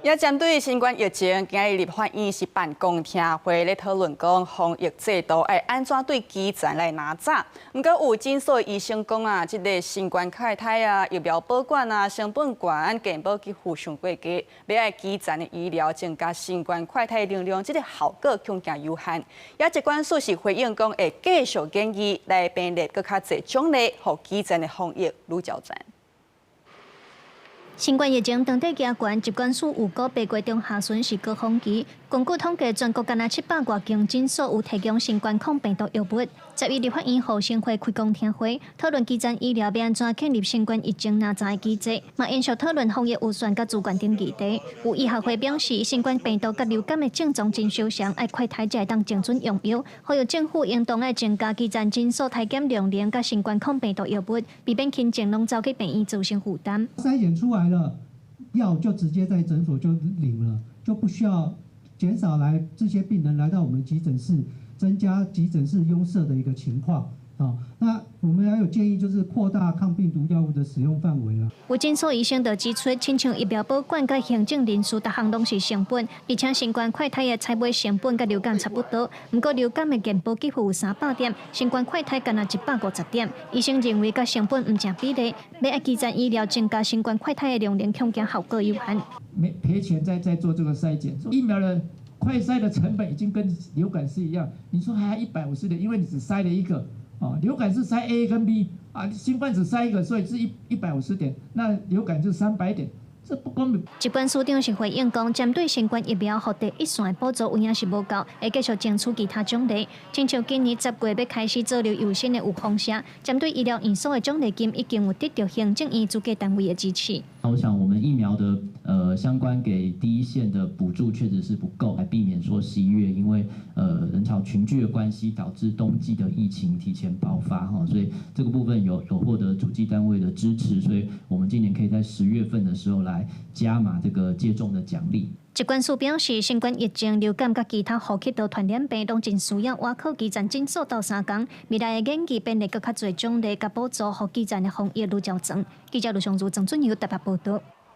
也針對新冠疫情，今日立法院是辦公聽會咧討論講防疫制度要安怎對基層來拿責。不過有診所醫生講啊，這個新冠開胎啊、疫苗保管啊、成本懸、健保給付上過低，要愛基層的醫療增加新冠開胎能量，這個效果恐驚有限。也疾管署是回應講，會繼續建議來編列更較儕獎勵，讓基層的防疫愈挑戰。新冠疫情當地加懸，疾管署有估8月中下旬是高峰期。根據統計，全國敢若700多間診所有提供新冠抗病毒藥物。11立法院護生會開公聽會，討論基層醫療要安怎建立新冠疫情拿責的機制，嘛延續討論防疫預算甲資源等議題。有醫學會表示，新冠病毒甲流感的症狀真相像，愛快篩才會當精準用藥，呼籲政府應當愛增加基層診所體檢量能甲新冠抗病毒藥物，避免輕症攏走去病院造成負擔。篩檢出來了，藥就直接在診所就領了，就不需要減少來這些病人來到我們急診室，增加急診室擁塞的一個情況。那我們還有建議，就是擴大抗病毒藥物的使用範圍了。有診所醫生就指出，親像疫苗保管甲行政人事，各項攏是成本，而且新冠快篩的採買成本甲流感差不多。不過流感的健保給付有300點，新冠快篩干那150點。醫生認為，甲成本唔成比例，要愛基層醫療增加新冠快篩的量能，恐驚效果有限。沒賠錢在做這個篩檢，疫苗的快篩的成本已經跟流感是一樣，你說還要150點，因為你只篩了一個。流感是篩 A 跟 B 啊，新冠只篩一個，所以是150點，那流感就300點，這不公平。疾管署長是回應講，針對新冠疫苗獲得一線補助有影是無夠，會繼續爭取其他獎勵。親像今年10月要開始做了有薪的有方社，針對醫療院所的獎勵金已經有得到行政院主計單位的支持。我想我們疫苗的相關給第一線的補助確實是不夠，來避免說11月因為人潮群聚的關係，導致冬季的疫情提前爆發哈，所以這個部分有獲得主計單位的支持，所以我們今年可以在10月份的時候來加碼這個接種的獎勵。疾管署表示，新冠疫情、流感甲其他呼吸道傳染病攏真需要外科基層診所到3工，未來的研究編列更較儕獎勵甲補助，互基層的防疫愈較全。記者盧尚如、鄭俊堯台北報道。